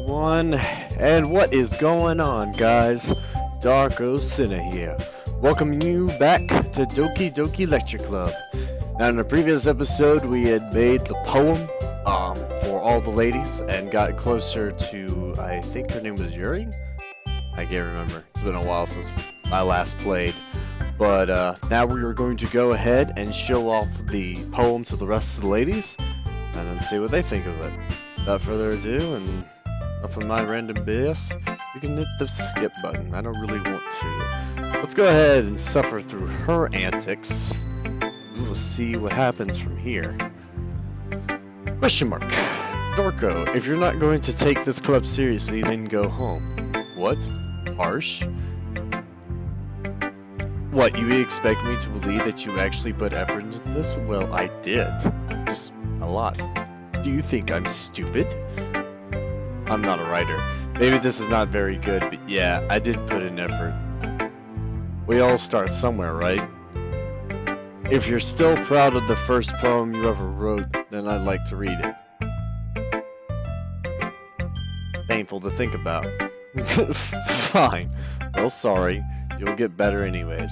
everyone, and what is going on, guys? Darko Cinna here, welcoming you back to Doki Lecture Club. Now, in the previous episode, we had made the poem for all the ladies and got closer to, I think her name was Yuri? I can't remember. It's been a while since I last played. But now we are going to go ahead and show off the poem to the rest of the ladies and then see what they think of it. Without further ado, and enough of my random BS, we can hit the skip button. I don't really want to. Let's go ahead and suffer through her antics. We will see what happens from here. Question mark. Dorko, if you're not going to take this club seriously, then go home. What? Harsh? What, you expect me to believe that you actually put effort into this? Well, I did. Just a lot. Do you think I'm stupid? I'm not a writer. Maybe this is not very good, but yeah, I did put in effort. We all start somewhere, right? If you're still proud of the first poem you ever wrote, then I'd like to read it. Painful to think about. Fine. Well, sorry. You'll get better anyways.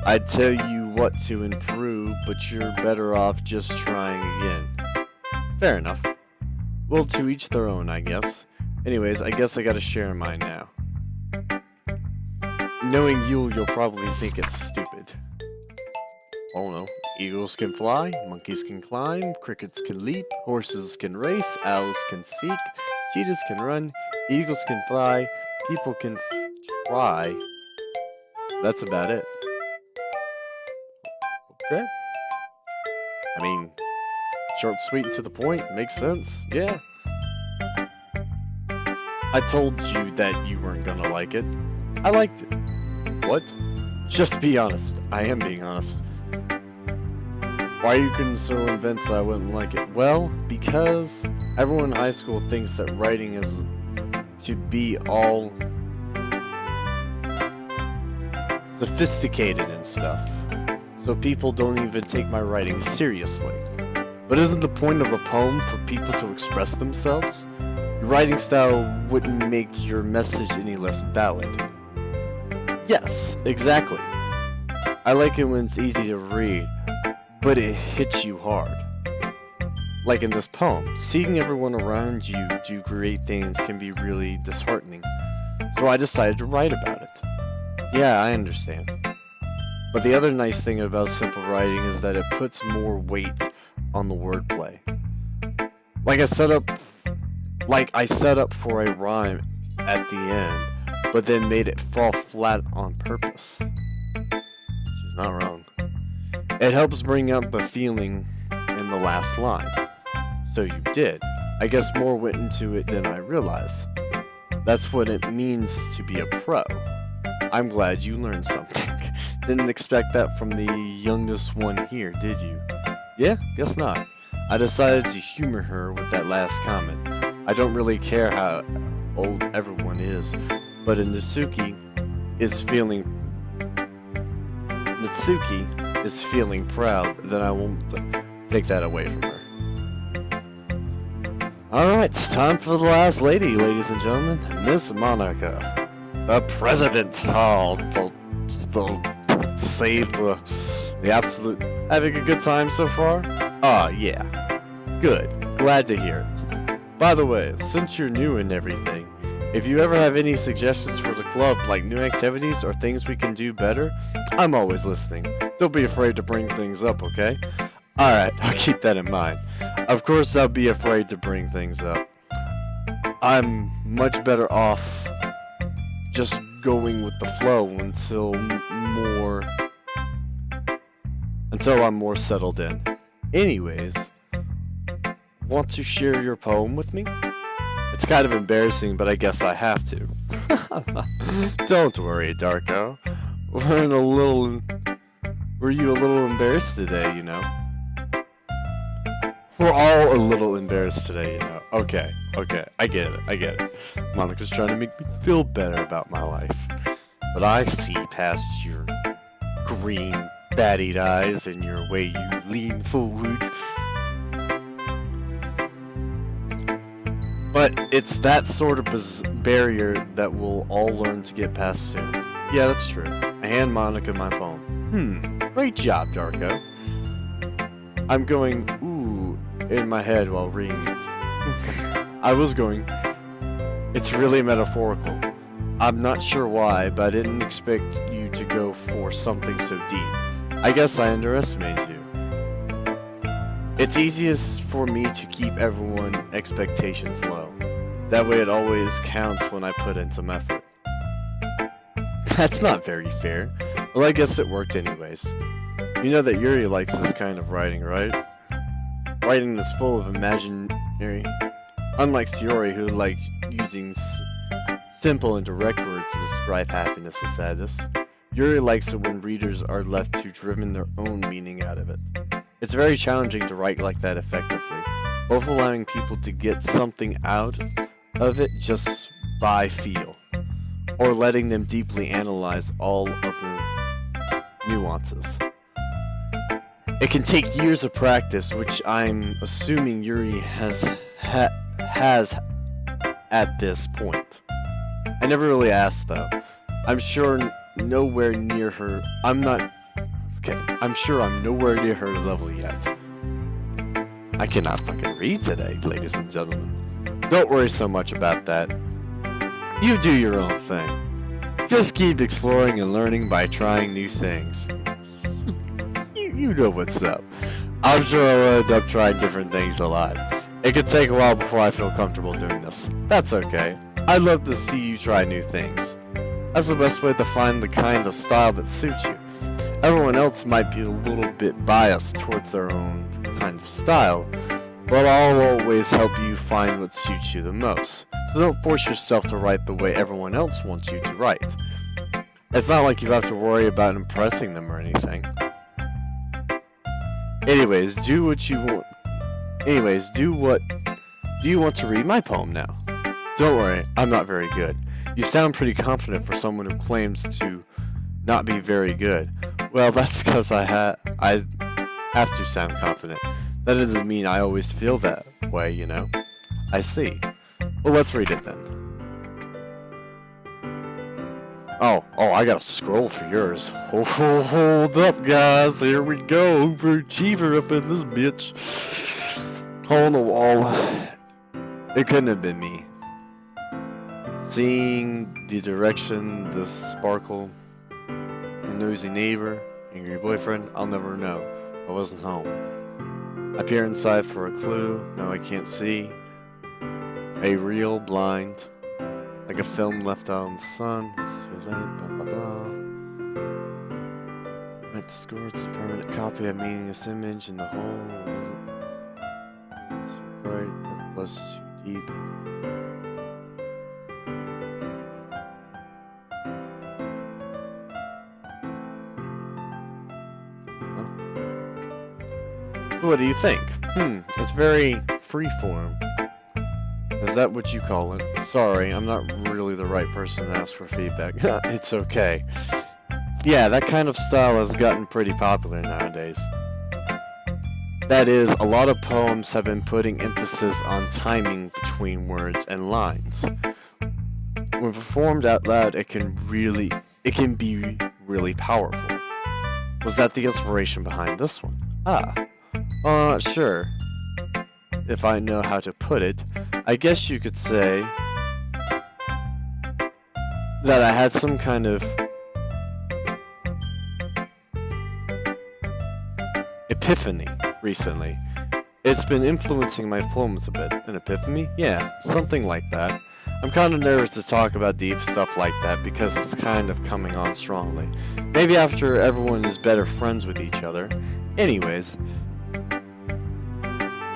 I'd tell you what to improve, but you're better off just trying again. Fair enough. Well, to each their own, I guess. Anyways, I guess I gotta share mine now. Knowing you'll probably think it's stupid. I don't know. Eagles can fly, monkeys can climb, crickets can leap, horses can race, owls can seek, cheetahs can run, eagles can fly, people can try. That's about it. Okay. I mean, short, sweet, and to the point. Makes sense. Yeah. I told you that you weren't gonna like it. I liked it. What? Just be honest. I am being honest. Why you couldn't so convinced that I wouldn't like it? Well, because everyone in high school thinks that writing is to be all sophisticated and stuff. So people don't even take my writing seriously. But isn't the point of a poem for people to express themselves? Your writing style wouldn't make your message any less valid. Yes, exactly. I like it when it's easy to read, but it hits you hard. Like in this poem, seeing everyone around you do great things can be really disheartening. So I decided to write about it. Yeah, I understand. But the other nice thing about simple writing is that it puts more weight on the wordplay. Like I set up for a rhyme at the end, but then made it fall flat on purpose. She's not wrong. It helps bring out the feeling in the last line. So you did. I guess more went into it than I realized. That's what it means to be a pro. I'm glad you learned something. Didn't expect that from the youngest one here, did you? Yeah, guess not. I decided to humor her with that last comment. I don't really care how old everyone is, but Natsuki is feeling proud, then I won't take that away from her. Alright, time for the last lady, ladies and gentlemen. Miss Monica. The president. Oh, they'll save the absolute. Having a good time so far? Ah, yeah. Good. Glad to hear it. By the way, since you're new and everything, if you ever have any suggestions for the club, like new activities or things we can do better, I'm always listening. Don't be afraid to bring things up, okay? Alright, I'll keep that in mind. Of course I'll be afraid to bring things up. I'm much better off just going with the flow until I'm more settled in. Anyways, want to share your poem with me? It's kind of embarrassing, but I guess I have to. Don't worry, Darko. Were you a little embarrassed today, you know? We're all a little embarrassed today, you know. Okay, I get it. Monica's trying to make me feel better about my life. But I see past your green, batty eyes and your way you lean forward. But it's that sort of barrier that we'll all learn to get past soon. Yeah, that's true. I hand Monica my poem. Great job, Darko. I'm going, ooh, in my head while reading it. I was going, it's really metaphorical. I'm not sure why, but I didn't expect you to go for something so deep. I guess I underestimated you. It's easiest for me to keep everyone's expectations low. That way it always counts when I put in some effort. That's not very fair. Well, I guess it worked anyways. You know that Yuri likes this kind of writing, right? Writing that's full of imaginary. Unlike Sayori, who likes using simple and direct words to describe happiness and sadness, Yuri likes it when readers are left to driven their own meaning out of it. It's very challenging to write like that effectively, both allowing people to get something out of it just by feel, or letting them deeply analyze all of the nuances. It can take years of practice, which I'm assuming Yuri has at this point. I never really asked though. I'm sure nowhere near her. I'm sure I'm nowhere near her level yet. I cannot fucking read today, ladies and gentlemen. Don't worry so much about that. You do your own thing. Just keep exploring and learning by trying new things. You know what's up. I'm sure I'll end up trying different things a lot. It could take a while before I feel comfortable doing this. That's okay. I'd love to see you try new things. That's the best way to find the kind of style that suits you. Everyone else might be a little bit biased towards their own kind of style, but I'll always help you find what suits you the most. So don't force yourself to write the way everyone else wants you to write. It's not like you have to worry about impressing them or anything. Anyways, do you want to read my poem now? Don't worry, I'm not very good. You sound pretty confident for someone who claims to not be very good. Well, that's because I have to sound confident. That doesn't mean I always feel that way, you know? I see. Well, let's read it then. Oh, I gotta scroll for yours. Hold up, guys. Here we go. Overachiever up in this bitch. Hole in the wall. It couldn't have been me. Seeing the direction, the sparkle, the nosy neighbor, angry boyfriend, I'll never know. I wasn't home. I peer inside for a clue. No, I can't see. A real blind. Like a film left out in the sun. It's too late, blah blah blah. Red score, it's a permanent copy of meaningless image in the hole. It wasn't too bright, it was too deep. So what do you think? It's very freeform. Is that what you call it? Sorry, I'm not really the right person to ask for feedback. It's okay. Yeah, that kind of style has gotten pretty popular nowadays. That is, a lot of poems have been putting emphasis on timing between words and lines. When performed out loud, it can be really powerful. Was that the inspiration behind this one? Well, I'm not sure if I know how to put it. I guess you could say that I had some kind of epiphany recently. It's been influencing my poems a bit. An epiphany? Yeah, something like that. I'm kind of nervous to talk about deep stuff like that because it's kind of coming on strongly. Maybe after everyone is better friends with each other. Anyways,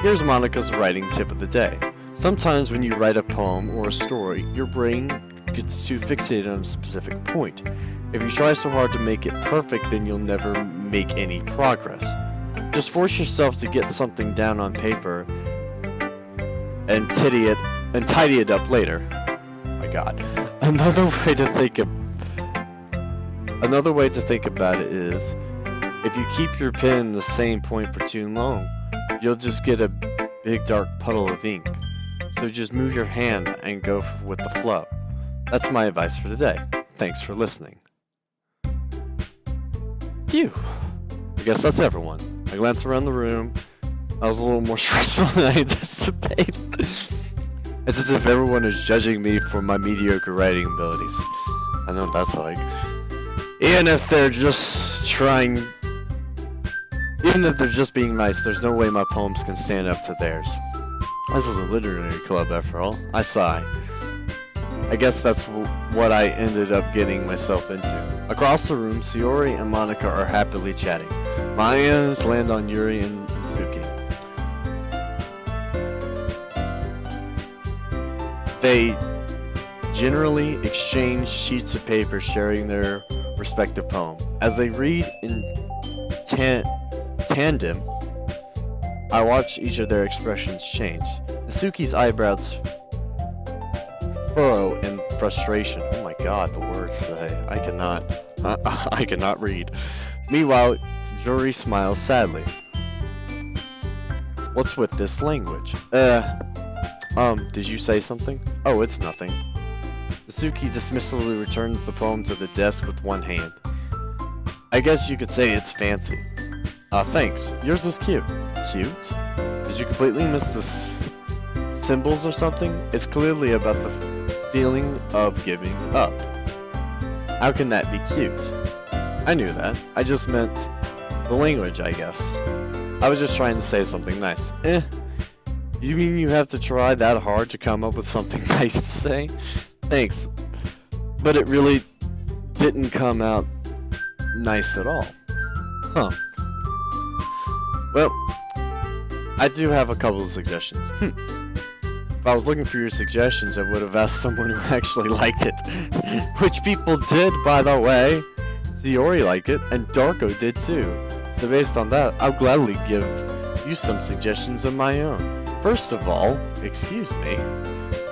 here's Monica's writing tip of the day. Sometimes when you write a poem or a story, your brain gets too fixated on a specific point. If you try so hard to make it perfect, then you'll never make any progress. Just force yourself to get something down on paper and tidy it up later. Oh my God. Another way to think about it is, if you keep your pen in the same point for too long, you'll just get a big dark puddle of ink. So just move your hand and go with the flow. That's my advice for today. Thanks for listening. Phew. I guess that's everyone. I glanced around the room. I was a little more stressful than I anticipated. It's as if everyone is judging me for my mediocre writing abilities. I know what that's like. Even if they're just being nice, there's no way my poems can stand up to theirs. This is a literary club after all. I sigh. I guess that's what I ended up getting myself into. Across the room, Sayori and Monica are happily chatting. My eyes land on Yuri and Suki. They generally exchange sheets of paper sharing their respective poem. As they read in tandem, I watch each of their expressions change. Suki's eyebrows furrow in frustration. Oh my god, the words today. I cannot read. Meanwhile, Yuri smiles sadly. What's with this language? Did you say something? Oh, it's nothing. Suki dismissively returns the poem to the desk with one hand. I guess you could say it's fancy. Thanks. Yours is cute. Cute? Did you completely miss the symbols or something? It's clearly about the feeling of giving up. How can that be cute? I knew that. I just meant the language, I guess. I was just trying to say something nice. You mean you have to try that hard to come up with something nice to say? Thanks. But it really didn't come out nice at all. Huh. Well, I do have a couple of suggestions. If I was looking for your suggestions, I would have asked someone who actually liked it. Which people did, by the way. Sayori liked it, and Darko did too. So based on that, I'll gladly give you some suggestions of my own. First of all, excuse me,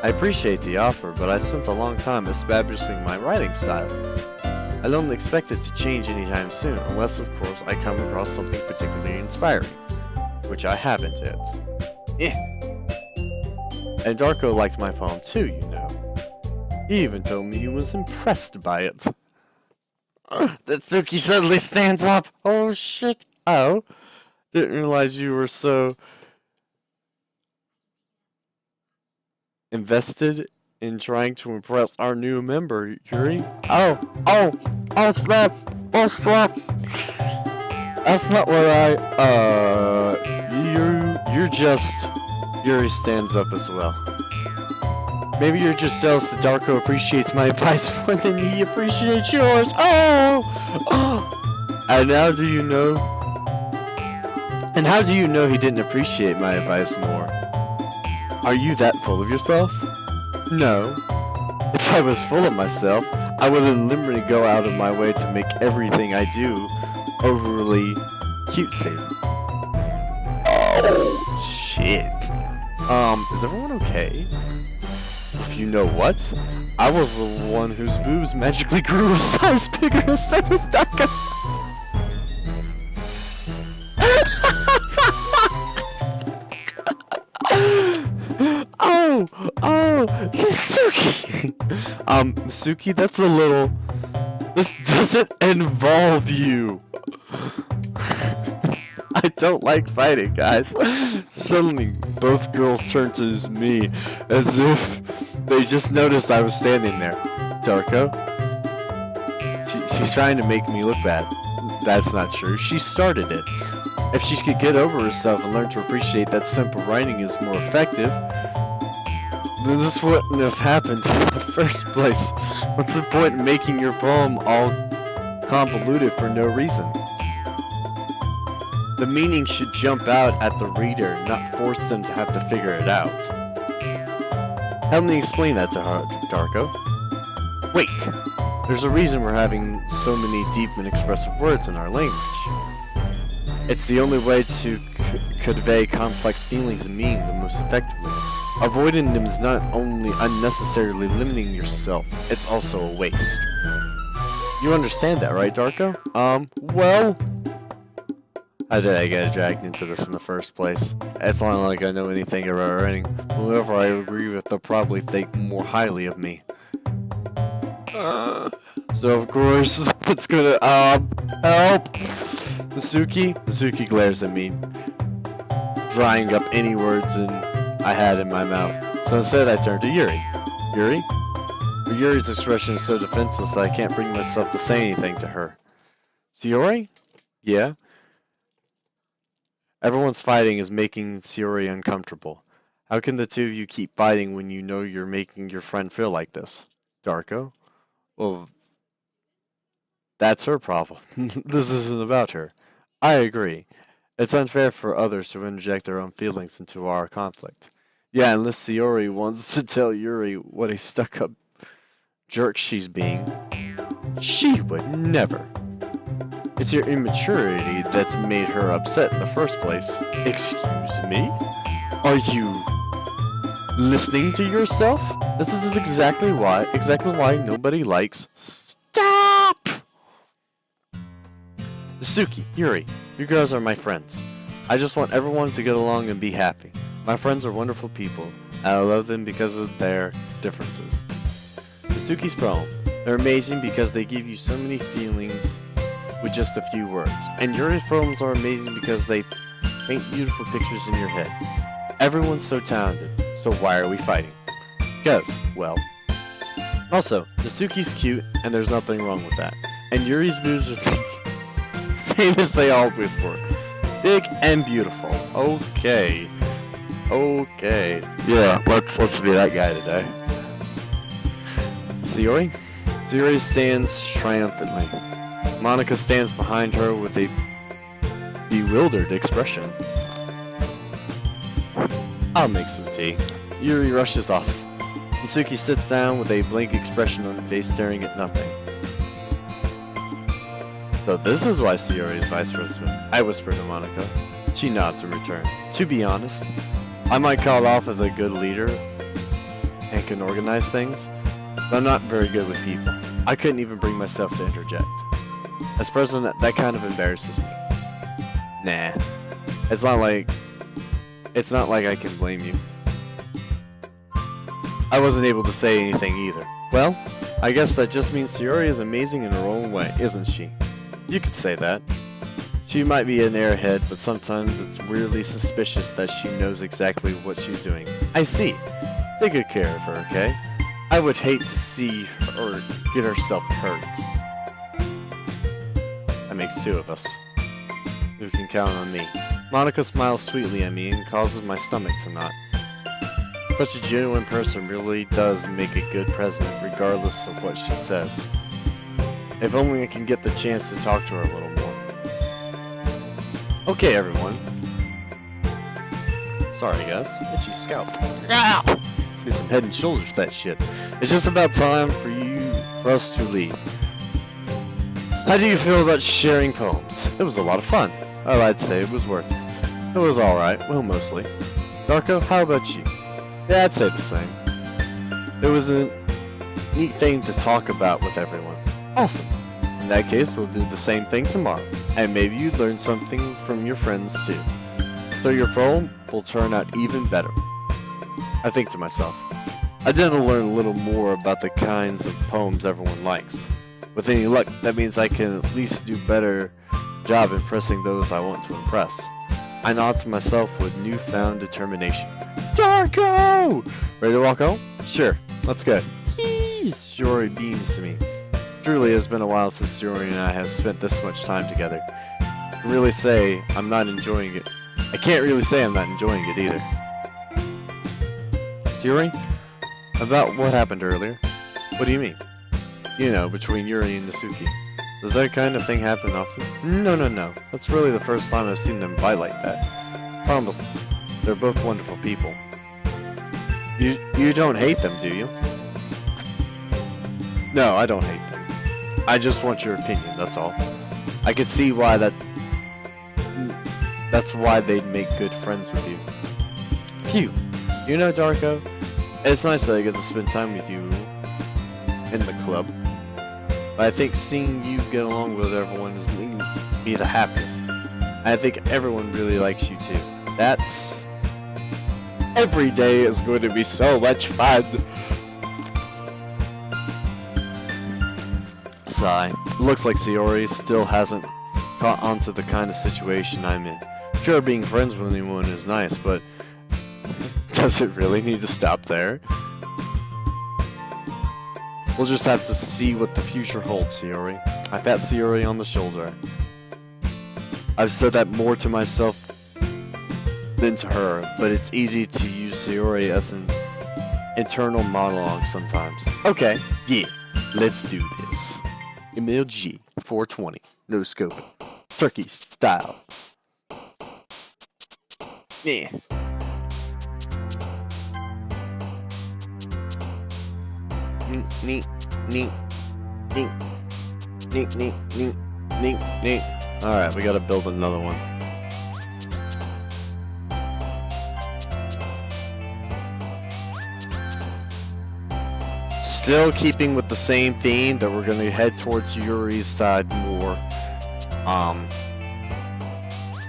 I appreciate the offer, but I spent a long time establishing my writing style. I don't expect it to change anytime soon, unless of course I come across something particularly inspiring, which I haven't yet. And Darko liked my poem too, you know. He even told me he was impressed by it. Tatsuki suddenly stands up. Oh shit. Oh. Didn't realize you were so invested in trying to impress our new member, Yuri. Oh snap. Oh snap. That's not what you're just... Yuri stands up as well. Maybe you're just jealous that Darko appreciates my advice more than he appreciates yours. Oh! And how do you know? And how do you know he didn't appreciate my advice more? Are you that full of yourself? No. If I was full of myself, I would deliberately go out of my way to make everything I do overly cutesy. Oh, shit. Is everyone okay? If you know what, I was the one whose boobs magically grew a size bigger as soon as Darko. Suki! Suki, that's a little... This doesn't involve you! I don't like fighting, guys. Suddenly, both girls turned to me, as if they just noticed I was standing there. Darko? She's trying to make me look bad. That's not true. She started it. If she could get over herself and learn to appreciate that simple writing is more effective, then this wouldn't have happened in the first place. What's the point in making your poem all convoluted for no reason? The meaning should jump out at the reader, not force them to have to figure it out. Help me explain that to her, Darko. Wait! There's a reason we're having so many deep and expressive words in our language. It's the only way to convey complex feelings and meaning the most effectively. Avoiding them is not only unnecessarily limiting yourself, it's also a waste. You understand that, right, Darko? Well... How did I get dragged into this in the first place? It's not like I know anything about writing. Whoever I agree with, they'll probably think more highly of me. So of course, it's gonna, help! Masuki glares at me, drying up any words I had in my mouth. So instead I turn to Yuri. Yuri? But Yuri's expression is so defenseless that I can't bring myself to say anything to her. Sayori? Yeah? Everyone's fighting is making Sayori uncomfortable. How can the two of you keep fighting when you know you're making your friend feel like this? Darko? Well, that's her problem. This isn't about her. I agree. It's unfair for others to interject their own feelings into our conflict. Yeah, unless Sayori wants to tell Yuri what a stuck-up jerk she's being. She would never. It's your immaturity that's made her upset in the first place. Excuse me? Are you listening to yourself? This is exactly why nobody likes. Stop! Suki, Yuri, you girls are my friends. I just want everyone to get along and be happy. My friends are wonderful people, and I love them because of their differences. Suki's poem. They're amazing because they give you so many feelings with just a few words. And Yuri's poems are amazing because they paint beautiful pictures in your head. Everyone's so talented, so why are we fighting? Because, well... Also, Nasuki's cute, and there's nothing wrong with that. And Yuri's boobs are the same as they always were. Big and beautiful. Okay. Okay. Yeah, let's be that guy today. Sayori? Sayori stands triumphantly. Monica stands behind her with a bewildered expression. I'll make some tea. Yuri rushes off. Nasuki sits down with a blank expression on her face, staring at nothing. So this is why Sayori is vice president, I whisper to Monica. She nods in return. To be honest, I might call it off as a good leader and can organize things, but I'm not very good with people. I couldn't even bring myself to interject. As president, that kind of embarrasses me. Nah. It's not like I can blame you. I wasn't able to say anything either. Well, I guess that just means Sayori is amazing in her own way, isn't she? You could say that. She might be an airhead, but sometimes it's weirdly suspicious that she knows exactly what she's doing. I see. Take good care of her, okay? I would hate to see her get herself hurt. That makes two of us. You can count on me. Monica smiles sweetly at me and causes my stomach to knot. Such a genuine person really does make a good president regardless of what she says. If only I can get the chance to talk to her a little more. Okay, everyone. Sorry, guys. Itchy scalp. Ow! Need some head and shoulders for that shit. It's just about time for us to leave. How do you feel about sharing poems? It was a lot of fun. Well, I'd say it was worth it. It was alright. Well, mostly. Darko, how about you? Yeah, I'd say the same. It was a neat thing to talk about with everyone. Awesome. In that case, we'll do the same thing tomorrow. And maybe you'd learn something from your friends too. So your poem will turn out even better. I think to myself, I didn't learn a little more about the kinds of poems everyone likes. With any luck, that means I can at least do better job impressing those I want to impress. I nod to myself with newfound determination. Darko! Ready to walk home? Sure, let's go. Sayori beams to me. Truly, it has been a while since Sayori and I have spent this much time together. I can really say I'm not enjoying it. I can't really say I'm not enjoying it either. Sayori? About what happened earlier? What do you mean? You know, between Yuri and Nasuki. Does that kind of thing happen often? No. That's really the first time I've seen them fight like that. Promise, they're both wonderful people. You don't hate them, do you? No, I don't hate them. I just want your opinion, that's all. I could see why that's why they'd make good friends with you. Phew. You know, Darko, it's nice that I get to spend time with you in the club. But I think seeing you get along with everyone is making me the happiest. I think everyone really likes you too. That's... Every day is going to be so much fun. Sigh. Looks like Sayori still hasn't caught on to the kind of situation I'm in. Sure, being friends with anyone is nice, but does it really need to stop there? We'll just have to see what the future holds, Sayori. I pat Sayori on the shoulder. I've said that more to myself than to her, but it's easy to use Sayori as an internal monologue sometimes. Okay, yeah, let's do this. Email G, 420, no scope, turkey style. Yeah. Neat. Alright, we gotta build another one. Still keeping with the same theme that we're gonna head towards Yuri's side more.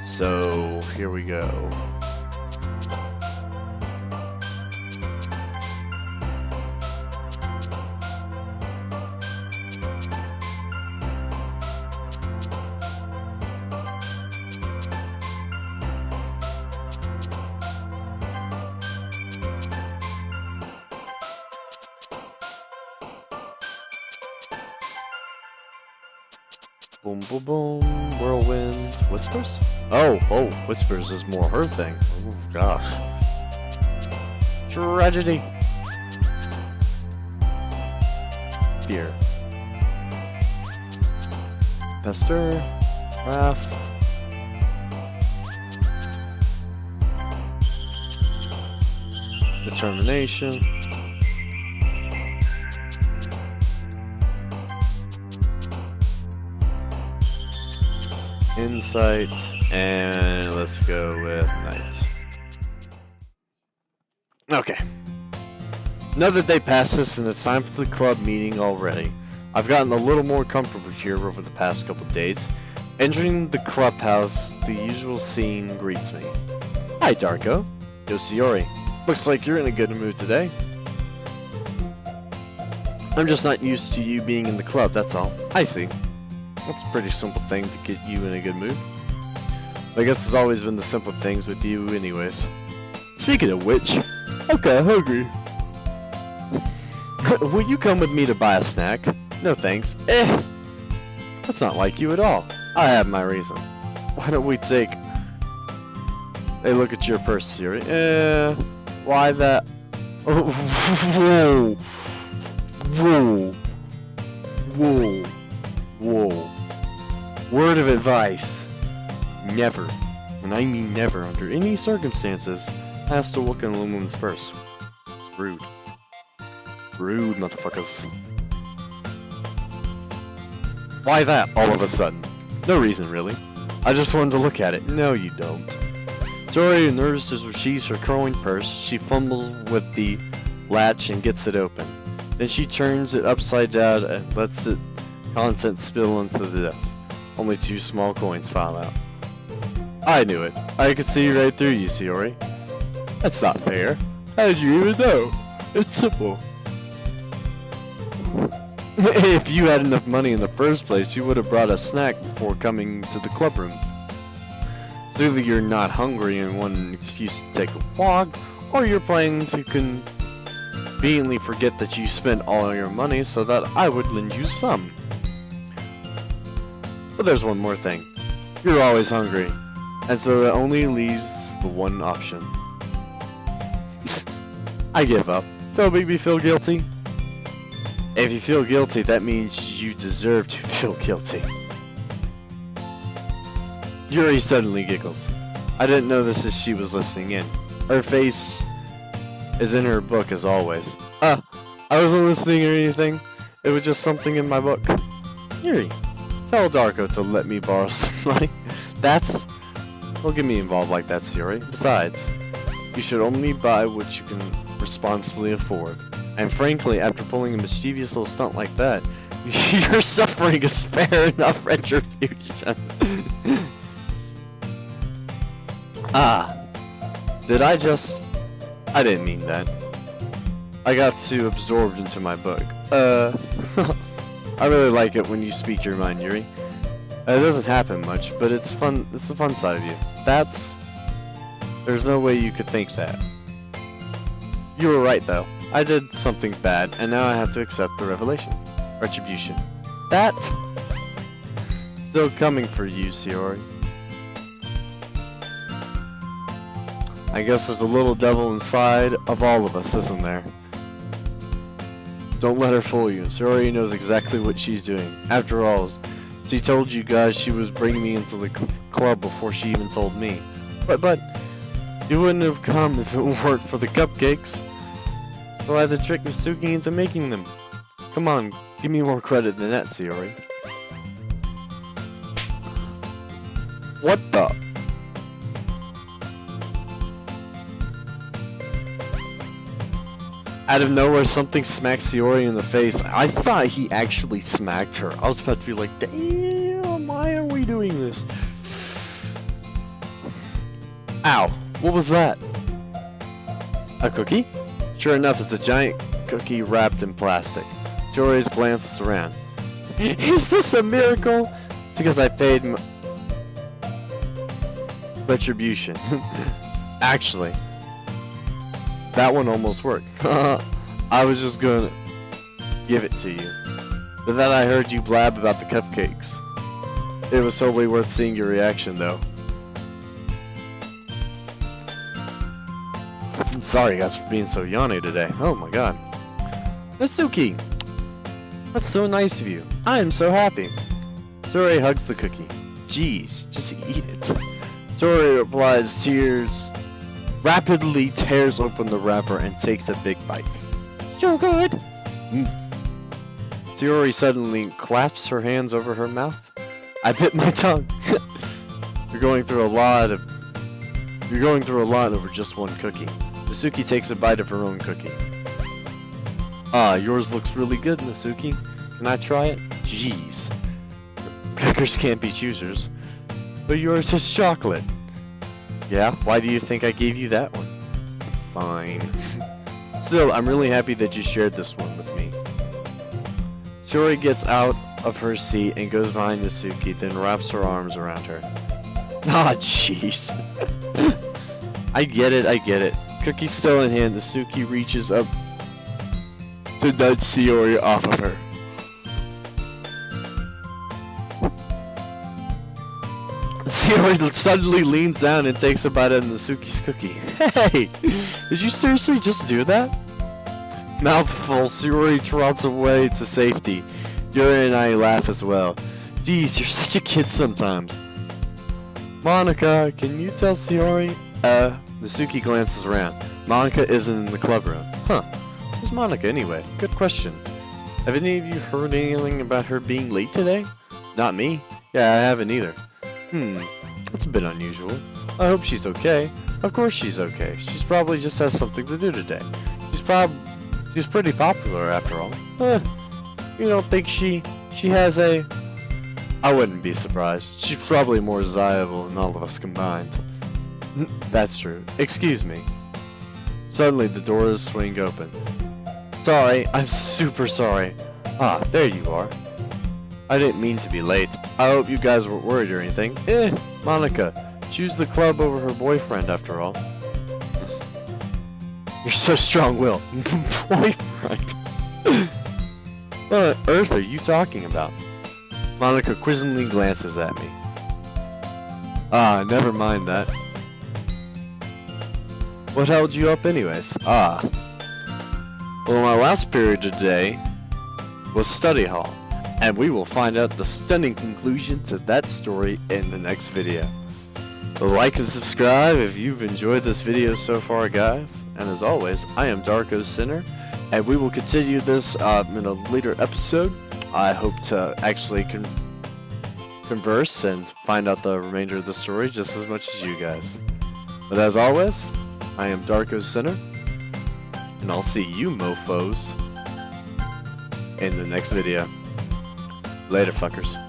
So here we go. Boom, boom, boom. Whirlwind. Whispers? Oh, Whispers is more her thing. Oh, gosh. Tragedy. Fear. Pester. Wrath. Determination. Insight, and let's go with Night. Okay. Another day passes and it's time for the club meeting already. I've gotten a little more comfortable here over the past couple of days. Entering the clubhouse, the usual scene greets me. Hi, Darko. Sayori. Looks like you're in a good mood today. I'm just not used to you being in the club, that's all. I see. That's a pretty simple thing to get you in a good mood. I guess it's always been the simple things with you anyways. Speaking of which, I'm kinda hungry. Will you come with me to buy a snack? No thanks. That's not like you at all. I have my reason. Why don't we take a look at your purse, Siri? Why that? Oh, whoa. Word of advice. Never, and I mean never, under any circumstances, has to look in a woman's purse. Rude. Rude, motherfuckers. Why that, all of a sudden? No reason, really. I just wanted to look at it. No, you don't. Tori nervously receives her curling purse. She fumbles with the latch and gets it open. Then she turns it upside down and lets its contents spill into the desk. Only 2 small coins fall out. I knew it. I could see right through you, Sayori. That's not fair. How did you even know? It's simple. If you had enough money in the first place, you would have brought a snack before coming to the club room. Clearly you're not hungry and want an excuse to take a walk, or you're planning to conveniently forget that you spent all your money so that I would lend you some. But there's one more thing. You're always hungry, and so that only leaves the one option. I give up. Don't make me feel guilty. If you feel guilty, that means you deserve to feel guilty. Yuri suddenly giggles. I didn't know this as she was listening in. Her face is in her book as always. I wasn't listening or anything. It was just something in my book. Yuri, tell Darko to let me borrow some money. Don't get me involved like that, Yuri. Besides, you should only buy what you can responsibly afford. And frankly, after pulling a mischievous little stunt like that, your suffering is fair enough retribution. Ah, did I just... I didn't mean that. I got too absorbed into my book. I really like it when you speak your mind, Yuri. It doesn't happen much, but it's fun. It's the fun side of you. There's no way you could think that. You were right, though. I did something bad, and now I have to accept the retribution. That... still coming for you, Shiori. I guess there's a little devil inside of all of us, isn't there? Don't let her fool you. Shiori knows exactly what she's doing. After all, she told you guys she was bringing me into the club before she even told me. But, you wouldn't have come if it weren't for the cupcakes. So I had to trick Natsuki into making them. Come on, give me more credit than that, Shiori. What the? Out of nowhere, something smacked Shiori in the face. I thought he actually smacked her. I was about to be like, damn, why are we doing this? Ow, what was that? A cookie? Sure enough, it's a giant cookie wrapped in plastic. Shiori's glances around. Is this a miracle? It's because I paid retribution. Actually, that one almost worked. I was just gonna give it to you. But then I heard you blab about the cupcakes. It was totally worth seeing your reaction, though. I'm sorry guys for being so yawny today. Oh my god. Natsuki! That's so nice of you. I am so happy. Shiori hugs the cookie. Jeez, just eat it. Shiori replies, tears... rapidly tears open the wrapper and takes a big bite. So good! Shiori suddenly claps her hands over her mouth. I bit my tongue. You're going through a lot over just one cookie. Natsuki takes a bite of her own cookie. Ah, yours looks really good, Natsuki. Can I try it? Jeez. Cookies can't be choosers. But yours is chocolate. Yeah? Why do you think I gave you that one? Fine. Still, I'm really happy that you shared this one with me. Shiori gets out of her seat and goes behind Natsuki, then wraps her arms around her. Ah, jeez. I get it. Cookie still in hand, Natsuki reaches up to nudge Shiori off of her. Shiori suddenly leans down and takes a bite of Natsuki's cookie. Hey! Did you seriously just do that? Mouthful, Shiori trots away to safety. Yuri and I laugh as well. Geez, you're such a kid sometimes. Monica, can you tell Shiori? Natsuki glances around. Monica isn't in the club room. Huh. Who's Monica anyway? Good question. Have any of you heard anything about her being late today? Not me. Yeah, I haven't either. That's a bit unusual. I hope she's okay. Of course she's okay. She's probably just has something to do today. She's pretty popular after all. You don't think she has a... I wouldn't be surprised. She's probably more desirable than all of us combined. That's true. Excuse me. Suddenly the doors swing open. Sorry, I'm super sorry. Ah, there you are. I didn't mean to be late. I hope you guys weren't worried or anything. Monica, choose the club over her boyfriend after all. You're so strong-willed. Boyfriend? What on earth are you talking about? Monica quizzingly glances at me. Ah, never mind that. What held you up anyways? Ah. Well, my last period today was study hall. And we will find out the stunning conclusion to that story in the next video. Like and subscribe if you've enjoyed this video so far, guys. And as always, I am Darko's Sinner, and we will continue this in a later episode. I hope to actually converse and find out the remainder of the story just as much as you guys. But as always, I am Darko's Sinner, and I'll see you mofos in the next video. Later, fuckers.